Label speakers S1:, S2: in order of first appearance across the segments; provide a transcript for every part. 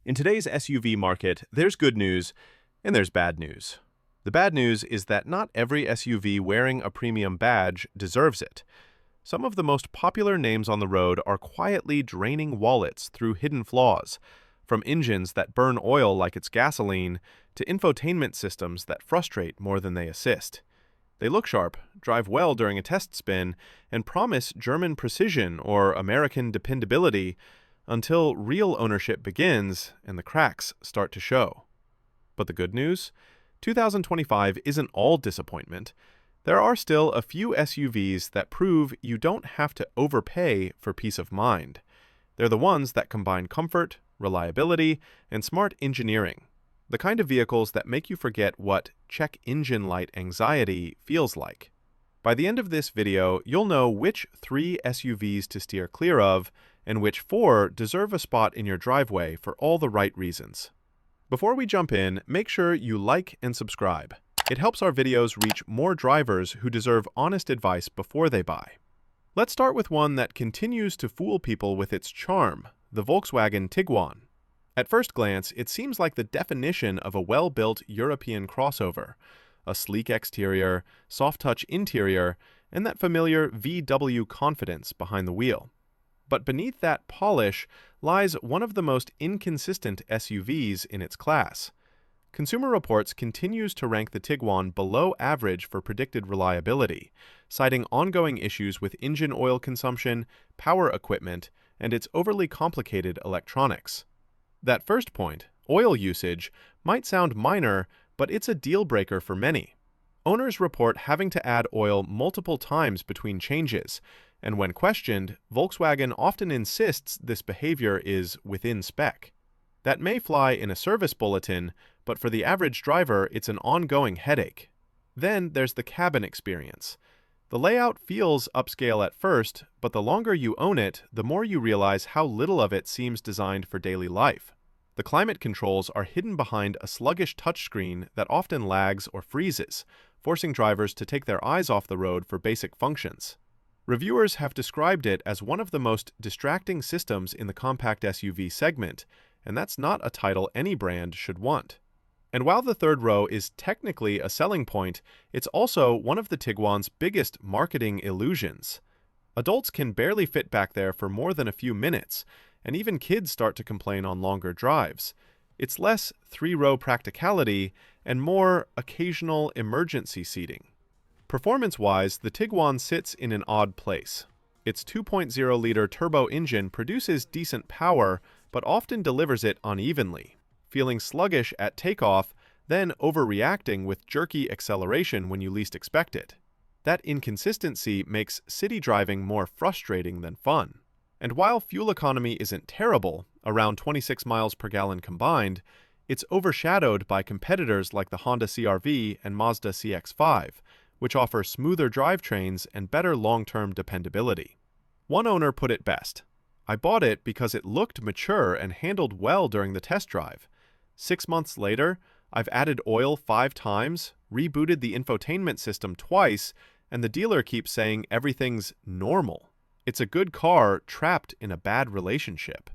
S1: In today's SUV market, there's good news and there's bad news. The bad news is that not every SUV wearing a premium badge deserves it. Some of the most popular names on the road are quietly draining wallets through hidden flaws, from engines that burn oil like it's gasoline to infotainment systems that frustrate more than they assist. They look sharp, drive well during a test spin, and promise German precision or American dependability until real ownership begins and the cracks start to show. But the good news? 2025 isn't all disappointment. There are still a few SUVs that prove you don't have to overpay for peace of mind. They're the ones that combine comfort, reliability, and smart engineering. The kind of vehicles that make you forget what check engine light anxiety feels like. By the end of this video, you'll know which 3 SUVs to steer clear of and which 4 deserve a spot in your driveway for all the right reasons. Before we jump in, make sure you like and subscribe. It helps our videos reach more drivers who deserve honest advice before they buy. Let's start with one that continues to fool people with its charm, the Volkswagen Tiguan. At first glance, it seems like the definition of a well-built European crossover. A sleek exterior, soft-touch interior, and that familiar VW confidence behind the wheel. But beneath that polish lies one of the most inconsistent SUVs in its class. Consumer Reports continues to rank the Tiguan below average for predicted reliability, citing ongoing issues with engine oil consumption, power equipment, and its overly complicated electronics. That first point, oil usage, might sound minor, but it's a deal-breaker for many. Owners report having to add oil multiple times between changes, and when questioned, Volkswagen often insists this behavior is within spec. That may fly in a service bulletin, but for the average driver, it's an ongoing headache. Then there's the cabin experience. The layout feels upscale at first, but the longer you own it, the more you realize how little of it seems designed for daily life. The climate controls are hidden behind a sluggish touchscreen that often lags or freezes, forcing drivers to take their eyes off the road for basic functions. Reviewers have described it as one of the most distracting systems in the compact SUV segment, and that's not a title any brand should want. And while the third row is technically a selling point, it's also one of the Tiguan's biggest marketing illusions. Adults can barely fit back there for more than a few minutes, and even kids start to complain on longer drives. It's less 3-row practicality and more occasional emergency seating. Performance-wise, the Tiguan sits in an odd place. Its 2.0-liter turbo engine produces decent power, but often delivers it unevenly, feeling sluggish at takeoff, then overreacting with jerky acceleration when you least expect it. That inconsistency makes city driving more frustrating than fun. And while fuel economy isn't terrible, around 26 miles per gallon combined, it's overshadowed by competitors like the Honda CR-V and Mazda CX-5, which offer smoother drivetrains and better long-term dependability. One owner put it best: "I bought it because it looked mature and handled well during the test drive. 6 months later, I've added oil 5 times, rebooted the infotainment system twice, and the dealer keeps saying everything's normal. It's a good car trapped in a bad relationship."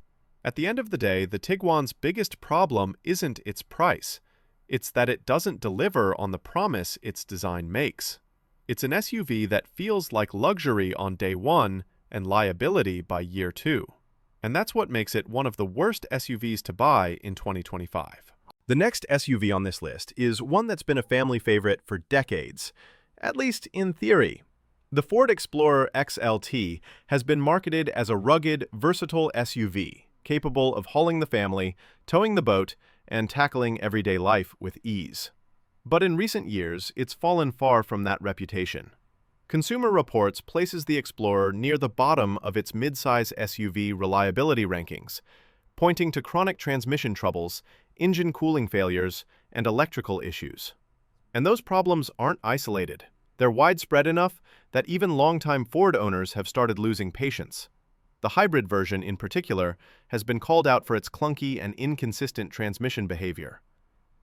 S1: At the end of the day, the Tiguan's biggest problem isn't its price. It's that it doesn't deliver on the promise its design makes. It's an SUV that feels like luxury on day 1 and liability by year 2. And that's what makes it one of the worst SUVs to buy in 2025. The next SUV on this list is one that's been a family favorite for decades, at least in theory. The Ford Explorer XLT has been marketed as a rugged, versatile SUV, capable of hauling the family, towing the boat, and tackling everyday life with ease. But in recent years, it's fallen far from that reputation. Consumer Reports places the Explorer near the bottom of its midsize SUV reliability rankings, pointing to chronic transmission troubles, engine cooling failures, and electrical issues. And those problems aren't isolated. They're widespread enough that even longtime Ford owners have started losing patience. The hybrid version, in particular, has been called out for its clunky and inconsistent transmission behavior.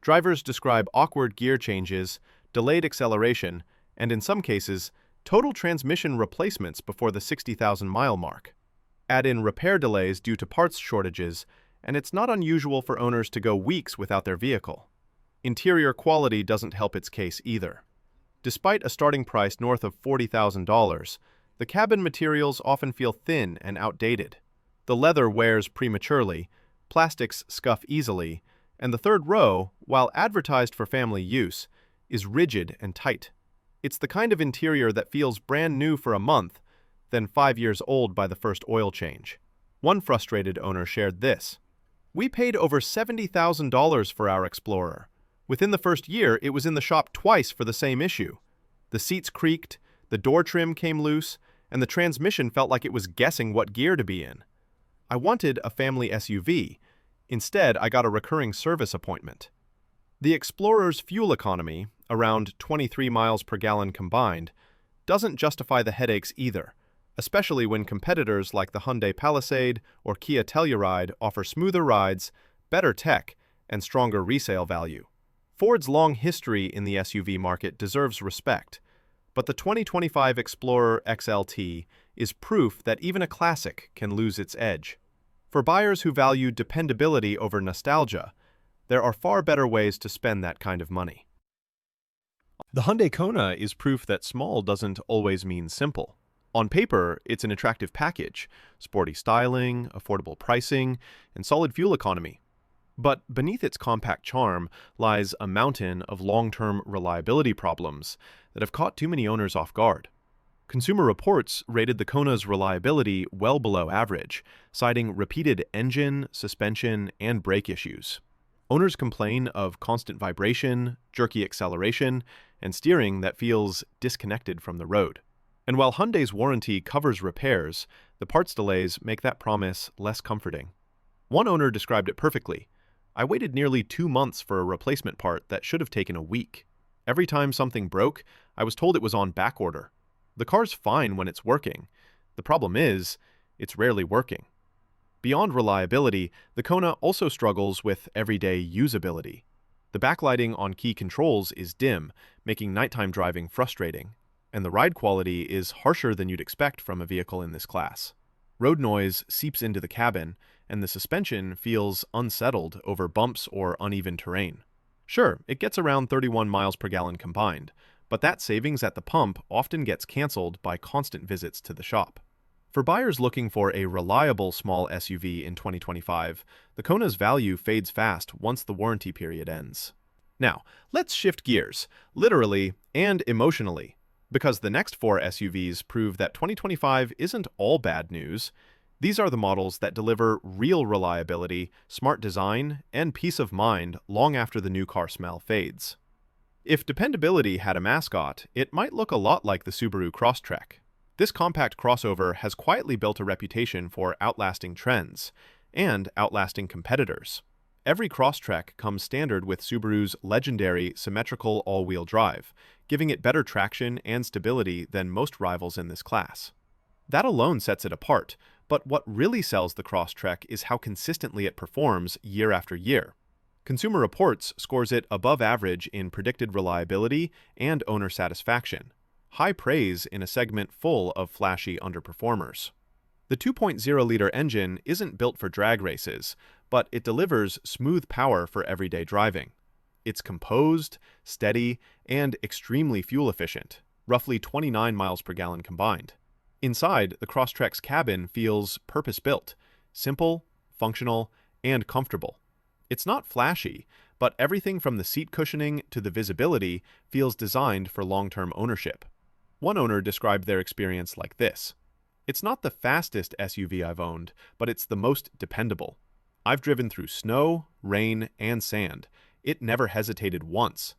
S1: Drivers describe awkward gear changes, delayed acceleration, and in some cases, total transmission replacements before the 60,000-mile mark. Add in repair delays due to parts shortages, and it's not unusual for owners to go weeks without their vehicle. Interior quality doesn't help its case either. Despite a starting price north of $40,000, the cabin materials often feel thin and outdated. The leather wears prematurely, plastics scuff easily, and the third row, while advertised for family use, is rigid and tight. It's the kind of interior that feels brand new for a month, then 5 years old by the first oil change. One frustrated owner shared this: "We paid over $70,000 for our Explorer. Within the first year, it was in the shop twice for the same issue. The seats creaked, the door trim came loose, and the transmission felt like it was guessing what gear to be in. I wanted a family SUV. Instead, I got a recurring service appointment." The Explorer's fuel economy, around 23 miles per gallon combined, doesn't justify the headaches either, especially when competitors like the Hyundai Palisade or Kia Telluride offer smoother rides, better tech, and stronger resale value. Ford's long history in the SUV market deserves respect, but the 2025 Explorer XLT is proof that even a classic can lose its edge. For buyers who value dependability over nostalgia, there are far better ways to spend that kind of money. The Hyundai Kona is proof that small doesn't always mean simple. On paper, it's an attractive package: sporty styling, affordable pricing, and solid fuel economy. But beneath its compact charm lies a mountain of long-term reliability problems that have caught too many owners off guard. Consumer Reports rated the Kona's reliability well below average, citing repeated engine, suspension, and brake issues. Owners complain of constant vibration, jerky acceleration, and steering that feels disconnected from the road. And while Hyundai's warranty covers repairs, the parts delays make that promise less comforting. One owner described it perfectly: "I waited nearly 2 months for a replacement part that should have taken a week. Every time something broke, I was told it was on back order. The car's fine when it's working. The problem is, it's rarely working." Beyond reliability, the Kona also struggles with everyday usability. The backlighting on key controls is dim, making nighttime driving frustrating, and the ride quality is harsher than you'd expect from a vehicle in this class. Road noise seeps into the cabin, and the suspension feels unsettled over bumps or uneven terrain. Sure, it gets around 31 miles per gallon combined, but that savings at the pump often gets canceled by constant visits to the shop. For buyers looking for a reliable small SUV in 2025, the Kona's value fades fast once the warranty period ends. Now, let's shift gears, literally and emotionally, because the next 4 SUVs prove that 2025 isn't all bad news. These are the models that deliver real reliability, smart design, and peace of mind long after the new car smell fades. If dependability had a mascot, it might look a lot like the Subaru Crosstrek. This compact crossover has quietly built a reputation for outlasting trends and outlasting competitors. Every Crosstrek comes standard with Subaru's legendary symmetrical all-wheel drive, giving it better traction and stability than most rivals in this class. That alone sets it apart, but what really sells the Crosstrek is how consistently it performs year after year. Consumer Reports scores it above average in predicted reliability and owner satisfaction, high praise in a segment full of flashy underperformers. The 2.0-liter engine isn't built for drag races, but it delivers smooth power for everyday driving. It's composed, steady, and extremely fuel efficient, roughly 29 miles per gallon combined. Inside, the Crosstrek's cabin feels purpose-built, simple, functional, and comfortable. It's not flashy, but everything from the seat cushioning to the visibility feels designed for long-term ownership. One owner described their experience like this: "It's not the fastest SUV I've owned, but it's the most dependable. I've driven through snow, rain, and sand. It never hesitated once.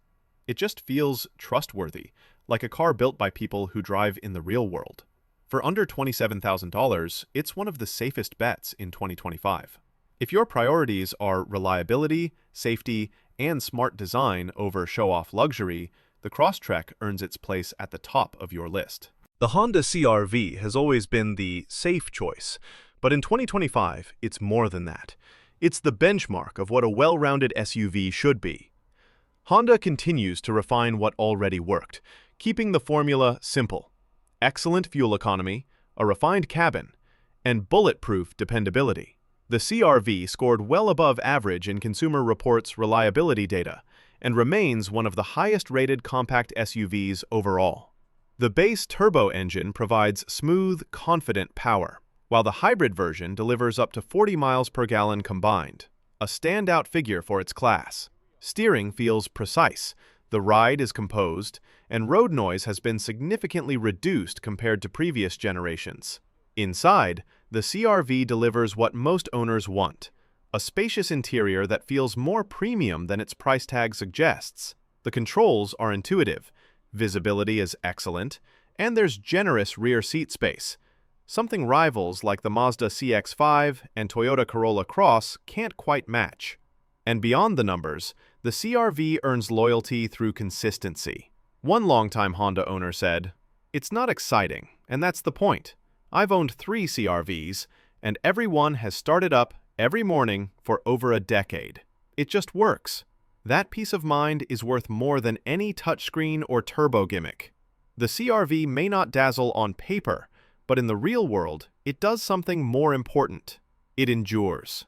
S1: It just feels trustworthy, like a car built by people who drive in the real world." For under $27,000, it's one of the safest bets in 2025. If your priorities are reliability, safety, and smart design over show-off luxury, the Crosstrek earns its place at the top of your list. The Honda CR-V has always been the safe choice, but in 2025, it's more than that. It's the benchmark of what a well-rounded SUV should be. Honda continues to refine what already worked, keeping the formula simple: excellent fuel economy, a refined cabin, and bulletproof dependability. The CR-V scored well above average in Consumer Reports' reliability data and remains one of the highest-rated compact SUVs overall. The base turbo engine provides smooth, confident power, while the hybrid version delivers up to 40 miles per gallon combined, a standout figure for its class. Steering feels precise, the ride is composed, and road noise has been significantly reduced compared to previous generations. Inside, the CR-V delivers what most owners want, a spacious interior that feels more premium than its price tag suggests. The controls are intuitive, visibility is excellent, and there's generous rear seat space, something rivals like the Mazda CX-5 and Toyota Corolla Cross can't quite match. And beyond the numbers, the CR-V earns loyalty through consistency. One longtime Honda owner said, "It's not exciting, and that's the point. I've owned 3 CR-Vs, and every one has started up every morning for over a decade. It just works." That peace of mind is worth more than any touchscreen or turbo gimmick. The CR-V may not dazzle on paper, but in the real world, it does something more important. It endures.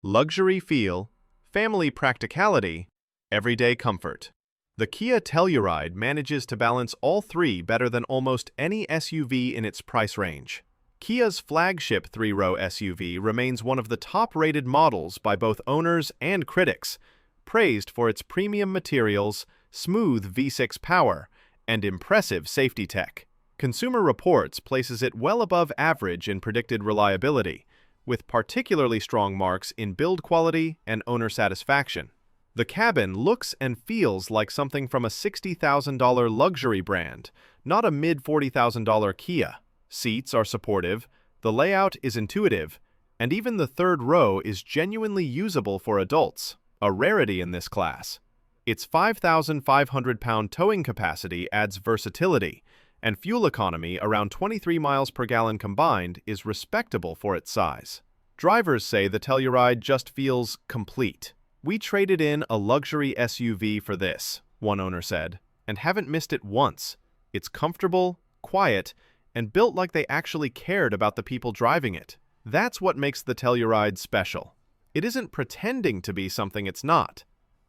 S1: Luxury feel, family practicality, everyday comfort. The Kia Telluride manages to balance all three better than almost any SUV in its price range. Kia's flagship 3-row SUV remains one of the top-rated models by both owners and critics, praised for its premium materials, smooth V6 power, and impressive safety tech. Consumer Reports places it well above average in predicted reliability, with particularly strong marks in build quality and owner satisfaction. The cabin looks and feels like something from a $60,000 luxury brand, not a mid-$40,000 Kia. Seats are supportive, the layout is intuitive, and even the third row is genuinely usable for adults, a rarity in this class. Its 5,500-pound towing capacity adds versatility, and fuel economy around 23 miles per gallon combined is respectable for its size. Drivers say the Telluride just feels complete. "We traded in a luxury SUV for this," one owner said, "and haven't missed it once. It's comfortable, quiet, and built like they actually cared about the people driving it." That's what makes the Telluride special. It isn't pretending to be something it's not.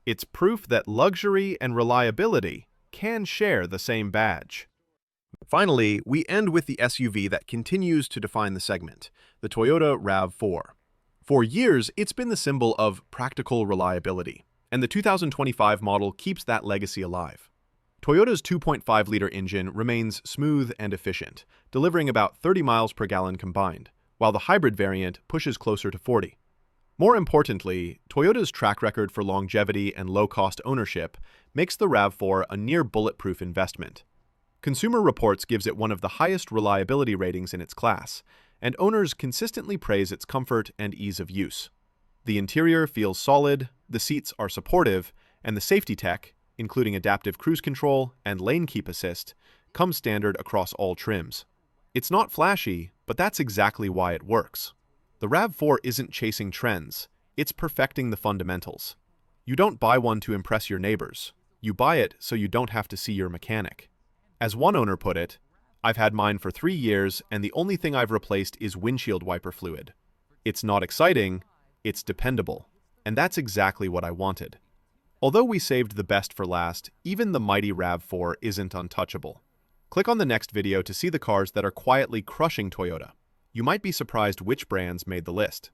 S1: It's proof that luxury and reliability can share the same badge. Finally, we end with the SUV that continues to define the segment, the Toyota RAV4. For years, it's been the symbol of practical reliability, and the 2025 model keeps that legacy alive. Toyota's 2.5-liter engine remains smooth and efficient, delivering about 30 miles per gallon combined, while the hybrid variant pushes closer to 40. More importantly, Toyota's track record for longevity and low-cost ownership makes the RAV4 a near-bulletproof investment. Consumer Reports gives it one of the highest reliability ratings in its class, and owners consistently praise its comfort and ease of use. The interior feels solid, the seats are supportive, and the safety tech, including adaptive cruise control and lane keep assist, comes standard across all trims. It's not flashy, but that's exactly why it works. The RAV4 isn't chasing trends, it's perfecting the fundamentals. You don't buy one to impress your neighbors. You buy it so you don't have to see your mechanic. As one owner put it, "I've had mine for 3 years, and the only thing I've replaced is windshield wiper fluid." It's not exciting, it's dependable. And that's exactly what I wanted. Although we saved the best for last, even the mighty RAV4 isn't untouchable. Click on the next video to see the cars that are quietly crushing Toyota. You might be surprised which brands made the list.